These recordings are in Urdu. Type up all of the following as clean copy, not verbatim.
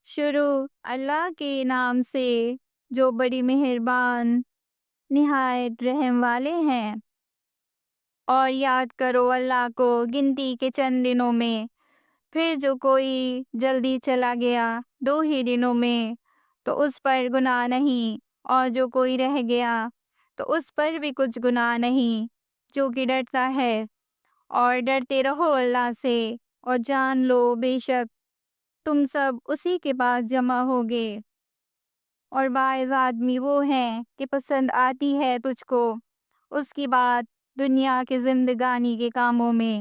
شروع اللہ کے نام سے جو بڑی مہربان نہایت رحم والے ہیں۔ اور یاد کرو اللہ کو گنتی کے چند دنوں میں، پھر جو کوئی جلدی چلا گیا 2 ہی دنوں میں تو اس پر گناہ نہیں، اور جو کوئی رہ گیا تو اس پر بھی کچھ گناہ نہیں، جو کہ ڈرتا ہے۔ اور ڈرتے رہو اللہ سے، اور جان لو بے شک تم سب اسی کے پاس جمع ہوگے۔ اور بعض آدمی وہ ہیں کہ پسند آتی ہے تجھ کو اس کی بات دنیا کے زندگانی کے کاموں میں،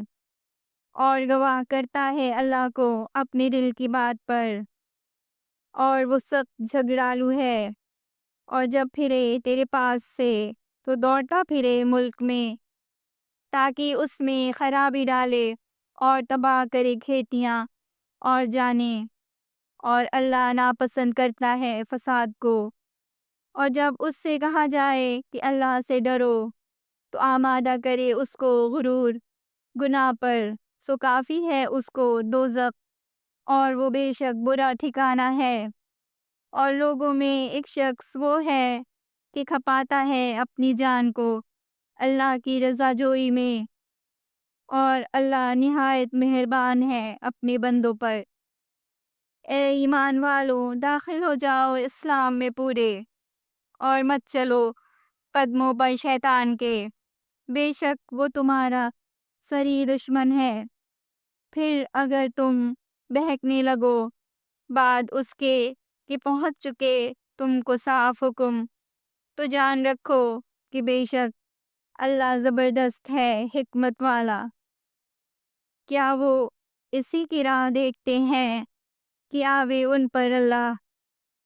اور گواہ کرتا ہے اللہ کو اپنے دل کی بات پر، اور وہ سخت جھگڑالو ہے۔ اور جب پھرے تیرے پاس سے تو دوڑتا پھرے ملک میں، تاکہ اس میں خرابی ڈالے اور تباہ کرے کھیتیاں اور جانے، اور اللہ ناپسند کرتا ہے فساد کو۔ اور جب اس سے کہا جائے کہ اللہ سے ڈرو تو آمادہ کرے اس کو غرور گناہ پر، سو کافی ہے اس کو دوزخ، اور وہ بے شک برا ٹھکانہ ہے۔ اور لوگوں میں ایک شخص وہ ہے کہ کھپاتا ہے اپنی جان کو اللہ کی رضا جوئی میں، اور اللہ نہایت مہربان ہے اپنے بندوں پر۔ اے ایمان والو، داخل ہو جاؤ اسلام میں پورے، اور مت چلو قدموں پر شیطان کے، بے شک وہ تمہارا سری دشمن ہے۔ پھر اگر تم بہکنے لگو بعد اس کے کہ پہنچ چکے تم کو صاف حکم، تو جان رکھو کہ بے شک اللہ زبردست ہے حکمت والا۔ کیا وہ اسی کی راہ دیکھتے ہیں کہ آوے ان پر اللہ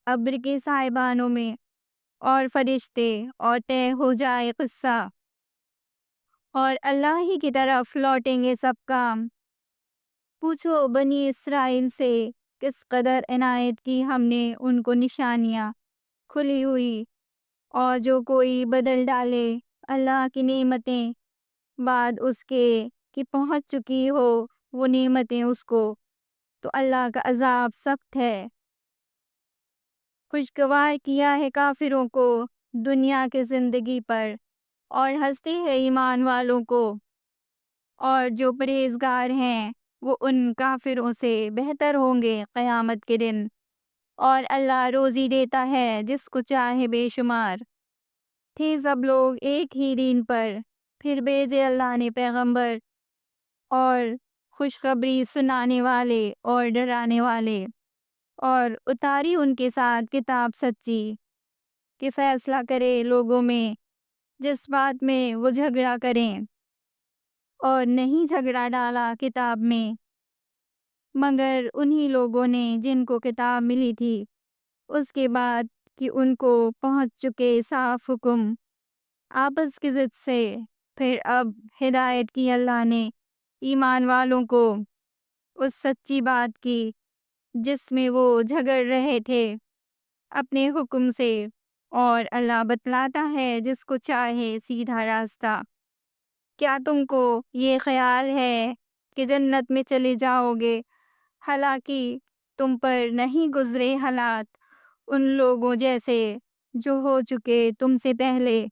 ابر کے سائبانوں میں، اور فرشتے اور طے ہو جائے قصہ، اور اللہ ہی کی طرف لوٹیں گے سب کام۔ پوچھو بنی اسرائیل سے کس قدر عنایت کی ہم نے ان کو نشانیاں کھلی ہوئی، اور جو کوئی بدل ڈالے اللہ کی نعمتیں بعد اس کے کہ پہنچ چکی ہو وہ نعمتیں اس کو، تو اللہ کا عذاب سخت ہے۔ خوشگوار کیا ہے کافروں کو دنیا کی زندگی پر، اور ہنستے ہیں ایمان والوں کو، اور جو پرہیزگار ہیں وہ ان کافروں سے بہتر ہوں گے قیامت کے دن۔ اور اللہ روزی دیتا ہے جس کو چاہے بے شمار۔ تھے سب لوگ ایک ہی دین پر، پھر بھیجے اللہ نے پیغمبر، اور خوشخبری سنانے والے اور ڈرانے والے، اور اتاری ان کے ساتھ کتاب سچی کہ فیصلہ کرے لوگوں میں جس بات میں وہ جھگڑا کریں، اور نہیں جھگڑا ڈالا کتاب میں مگر انہی لوگوں نے جن کو کتاب ملی تھی اس کے بعد کہ ان کو پہنچ چکے صاف حکم آپس کی ضد سے۔ پھر اب ہدایت کی اللہ نے ایمان والوں کو اس سچی بات کی جس میں وہ جھگڑ رہے تھے اپنے حکم سے، اور اللہ بتلاتا ہے جس کو چاہے سیدھا راستہ۔ کیا تم کو یہ خیال ہے کہ جنت میں چلے جاؤ گے، حالانکہ تم پر نہیں گزرے حالات ان لوگوں جیسے جو ہو چکے تم سے پہلے،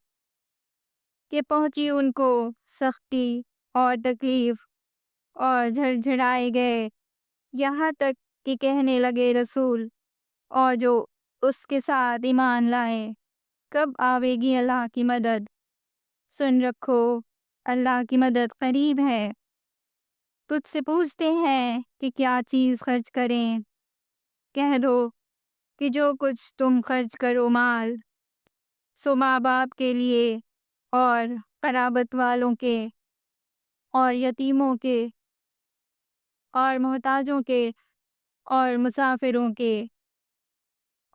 کہ پہنچی ان کو سختی اور تکلیف اور جھڑجھڑائے گئے، یہاں تک کہ کہنے لگے رسول اور جو اس کے ساتھ ایمان لائے، کب آوے گی اللہ کی مدد؟ سن رکھو اللہ کی مدد قریب ہے۔ تجھ سے پوچھتے ہیں کہ کیا چیز خرچ کریں، کہہ دو کہ جو کچھ تم خرچ کرو مال، سو ماں باپ کے لیے اور قرابت والوں کے اور یتیموں کے اور محتاجوں کے اور مسافروں کے،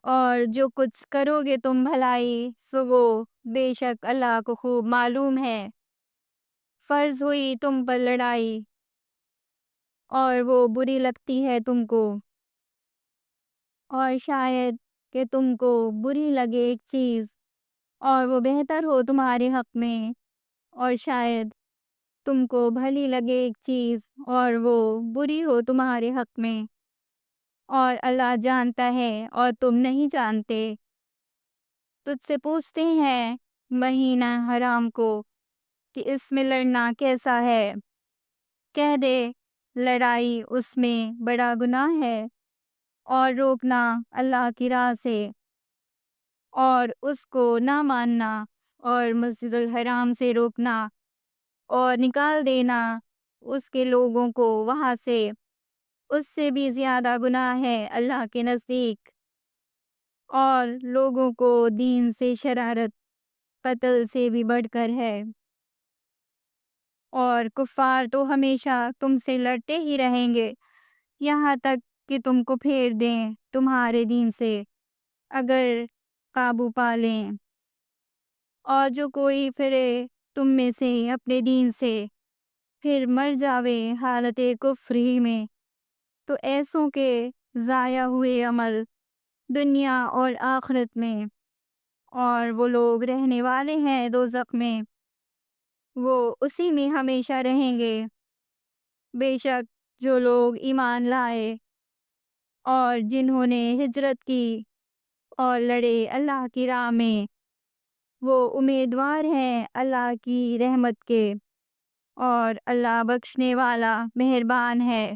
اور جو کچھ کرو گے تم بھلائی سو وہ بے شک اللہ کو خوب معلوم ہے۔ فرض ہوئی تم پر لڑائی اور وہ بری لگتی ہے تم کو، اور شاید کہ تم کو بری لگے ایک چیز اور وہ بہتر ہو تمہارے حق میں، اور شاید تم کو بھلی لگے ایک چیز اور وہ بری ہو تمہارے حق میں۔ اور اللہ جانتا ہے اور تم نہیں جانتے۔ تجھ سے پوچھتے ہیں مہینہ حرام کو کہ اس میں لڑنا کیسا ہے، کہہ دے لڑائی اس میں بڑا گناہ ہے، اور روکنا اللہ کی راہ سے اور اس کو نہ ماننا، اور مسجد الحرام سے روکنا اور نکال دینا اس کے لوگوں کو وہاں سے، اس سے بھی زیادہ گناہ ہے اللہ کے نزدیک۔ اور لوگوں کو دین سے شرارت قتل سے بھی بڑھ کر ہے۔ اور کفار تو ہمیشہ تم سے لڑتے ہی رہیں گے یہاں تک کہ تم کو پھیر دیں تمہارے دین سے، اگر قابو پا لیں۔ اور جو کوئی پھرے تم میں سے اپنے دین سے پھر مر جاوے حالت کفر ہی میں، تو ایسوں کے ضائع ہوئے عمل دنیا اور آخرت میں، اور وہ لوگ رہنے والے ہیں دوزخ میں، وہ اسی میں ہمیشہ رہیں گے۔ بے شک جو لوگ ایمان لائے اور جنہوں نے ہجرت کی اور لڑے اللہ کی راہ میں، وہ امیدوار ہیں اللہ کی رحمت کے، اور اللہ بخشنے والا مہربان ہے۔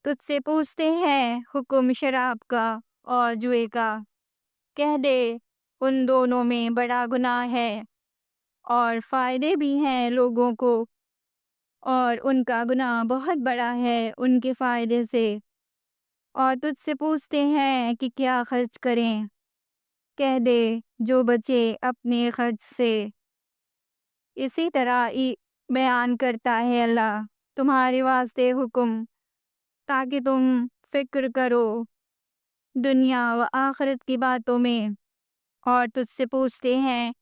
تجھ سے پوچھتے ہیں حکم شراب کا اور جوئے کا، کہہ دے ان دونوں میں بڑا گناہ ہے، اور فائدے بھی ہیں لوگوں کو، اور ان کا گناہ بہت بڑا ہے ان کے فائدے سے۔ اور تجھ سے پوچھتے ہیں کہ کیا خرچ کریں، کہہ دے جو بچے اپنے خرچ سے۔ اسی طرح بیان کرتا ہے اللہ تمہارے واسطے حکم، تاکہ تم فکر کرو دنیا و آخرت کی باتوں میں۔ اور تجھ سے پوچھتے ہیں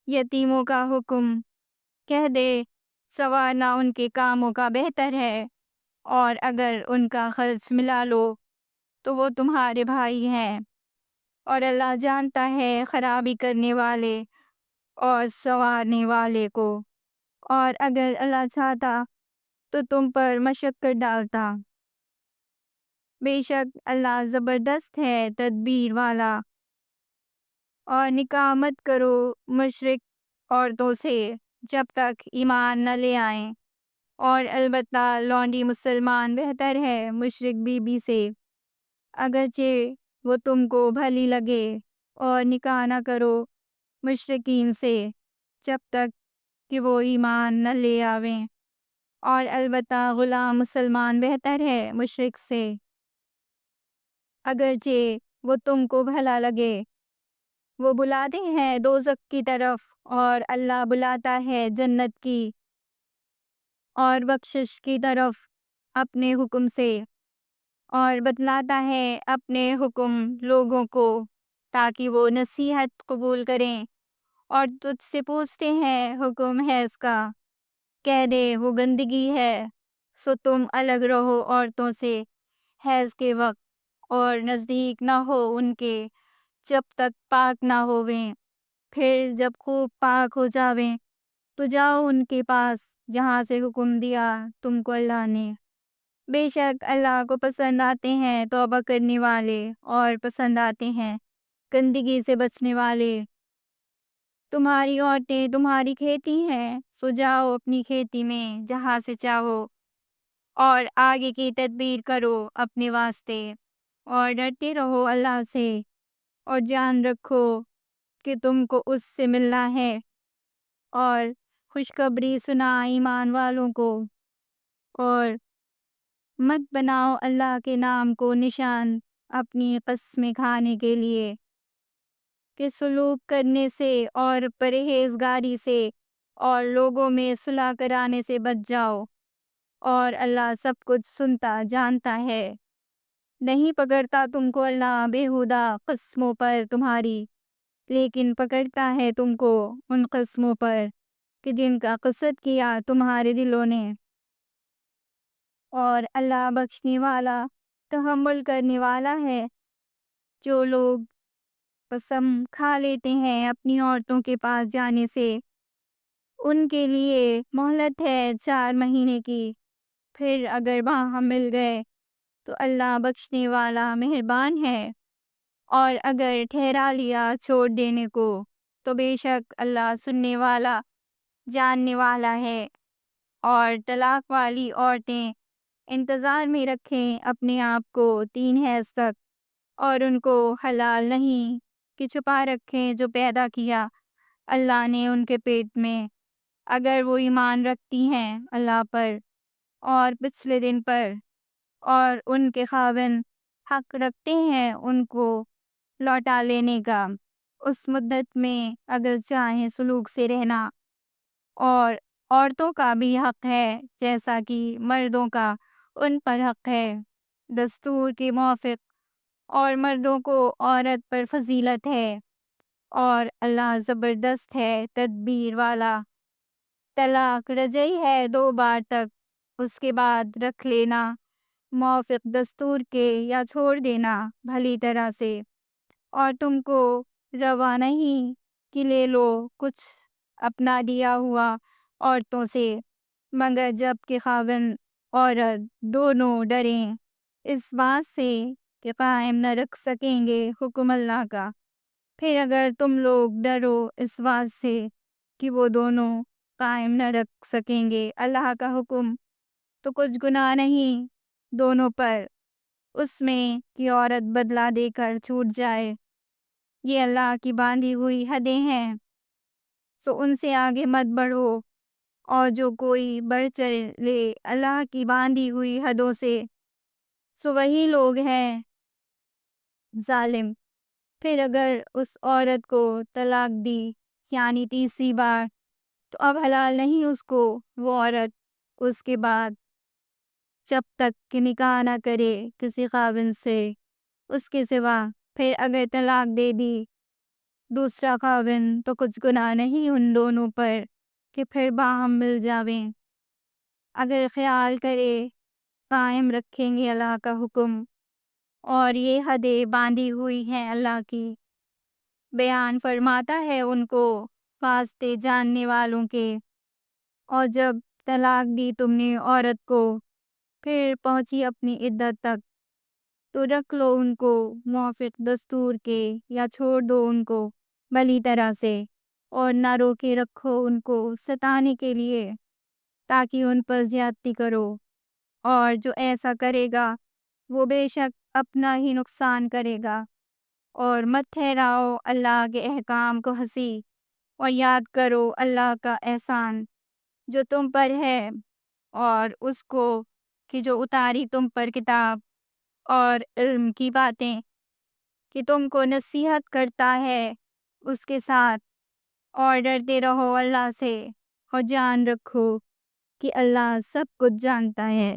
یتیموں کا حکم، کہہ دے سنوارنا ان کے کاموں کا بہتر ہے، اور اگر ان کا خرچ ملا لو تو وہ تمہارے بھائی ہیں، اور اللہ جانتا ہے خرابی کرنے والے اور سنوارنے والے کو، اور اگر اللہ چاہتا تو تم پر مشقت ڈالتا۔ بے شک اللہ زبردست ہے تدبیر والا۔ اور نکاح مت کرو مشرک عورتوں سے جب تک ایمان نہ لے آئیں، اور البتہ لونڈی مسلمان بہتر ہے مشرک بیوی سے، اگرچہ وہ تم کو بھلی لگے۔ اور نکاح نہ کرو مشرکین سے جب تک کہ وہ ایمان نہ لے آویں، اور البتہ غلام مسلمان بہتر ہے مشرک سے، اگرچہ وہ تم کو بھلا لگے۔ وہ بلاتے ہیں دوزخ کی طرف، اور اللہ بلاتا ہے جنت کی اور بخشش کی طرف اپنے حکم سے، اور بتلاتا ہے اپنے حکم لوگوں کو تاکہ وہ نصیحت قبول کریں۔ اور تجھ سے پوچھتے ہیں حکم حیض کا، کہہ دے وہ گندگی ہے، سو تم الگ رہو عورتوں سے حیض کے وقت، اور نزدیک نہ ہو ان کے جب تک پاک نہ ہوویں۔ پھر جب خوب پاک ہو جاویں تو جاؤ ان کے پاس جہاں سے حکم دیا تم کو اللہ نے۔ بے شک اللہ کو پسند آتے ہیں توبہ کرنے والے، اور پسند آتے ہیں گندگی سے بچنے والے۔ تمہاری عورتیں تمہاری کھیتی ہیں، سو جاؤ اپنی کھیتی میں جہاں سے چاہو، اور آگے کی تدبیر کرو اپنے واسطے، اور ڈرتے رہو اللہ سے، اور جان رکھو کہ تم کو اس سے ملنا ہے، اور خوشخبری سنا ایمان والوں کو۔ اور مت بناؤ اللہ کے نام کو نشان اپنی قسمیں کھانے کے لیے، کہ سلوک کرنے سے اور پرہیزگاری سے اور لوگوں میں صلح کرانے سے بچ جاؤ، اور اللہ سب کچھ سنتا جانتا ہے۔ نہیں پکڑتا تم کو اللہ بیہودہ قسموں پر تمہاری، لیکن پکڑتا ہے تم کو ان قسموں پر کہ جن کا قصد کیا تمہارے دلوں نے۔ اور اللہ بخشنے والا تحمل کرنے والا ہے۔ جو لوگ قسم کھا لیتے ہیں اپنی عورتوں کے پاس جانے سے، ان کے لیے مہلت ہے 4 مہینے کی، پھر اگر وہاں مل گئے تو اللہ بخشنے والا مہربان ہے، اور اگر ٹھہرا لیا چھوڑ دینے کو تو بے شک اللہ سننے والا جاننے والا ہے۔ اور طلاق والی عورتیں انتظار میں رکھیں اپنے آپ کو 3 حیض تک، اور ان کو حلال نہیں کہ چھپا رکھیں جو پیدا کیا اللہ نے ان کے پیٹ میں، اگر وہ ایمان رکھتی ہیں اللہ پر اور پچھلے دن پر، اور ان کے خاوند حق رکھتے ہیں ان کو لوٹا لینے کا اس مدت میں اگر چاہیں سلوک سے رہنا۔ اور عورتوں کا بھی حق ہے جیسا کہ مردوں کا ان پر حق ہے دستور کے موافق، اور مردوں کو عورت پر فضیلت ہے، اور اللہ زبردست ہے تدبیر والا۔ طلاق رجعی ہے 2 بار تک، اس کے بعد رکھ لینا موافق دستور کے یا چھوڑ دینا بھلی طرح سے، اور تم کو روا نہیں کہ لے لو کچھ اپنا دیا ہوا عورتوں سے، مگر جب کہ خاوند عورت دونوں ڈریں اس بات سے کہ قائم نہ رکھ سکیں گے حکم اللہ کا۔ پھر اگر تم لوگ ڈرو اس بات سے کہ وہ دونوں قائم نہ رکھ سکیں گے اللہ کا حکم، تو کچھ گناہ نہیں دونوں پر اس میں کہ عورت بدلہ دے کر چھوٹ جائے، یہ اللہ کی باندھی ہوئی حدیں ہیں، سو ان سے آگے مت بڑھو، اور جو کوئی بڑھ چلے اللہ کی باندھی ہوئی حدوں سے سو وہی لوگ ہیں ظالم۔ پھر اگر اس عورت کو طلاق دی یعنی 3ری بار، تو اب حلال نہیں اس کو وہ عورت اس کے بعد جب تک کہ نکاح نہ کرے کسی خاوند سے اس کے سوا۔ پھر اگر طلاق دے دی دوسرا خاوند تو کچھ گناہ نہیں ان دونوں پر کہ پھر باہم مل جاویں، اگر خیال کرے قائم رکھیں گے اللہ کا حکم، اور یہ حدیں باندھی ہوئی ہیں اللہ کی، بیان فرماتا ہے ان کو واسطے جاننے والوں کے۔ اور جب طلاق دی تم نے عورت کو پھر پہنچی اپنی عدت تک، تو رکھ لو ان کو موافق دستور کے یا چھوڑ دو ان کو بھلی طرح سے، اور نہ روکے رکھو ان کو ستانے کے لیے تاکہ ان پر زیادتی کرو، اور جو ایسا کرے گا وہ بے شک اپنا ہی نقصان کرے گا۔ اور مت ٹھہراؤ اللہ کے احکام کو ہنسی، اور یاد کرو اللہ کا احسان جو تم پر ہے، اور اس کو کہ جو اتاری تم پر کتاب اور علم کی باتیں، کہ تم کو نصیحت کرتا ہے اس کے ساتھ، اور ڈرتے رہو اللہ سے، اور جان رکھو کہ اللہ سب کچھ جانتا ہے۔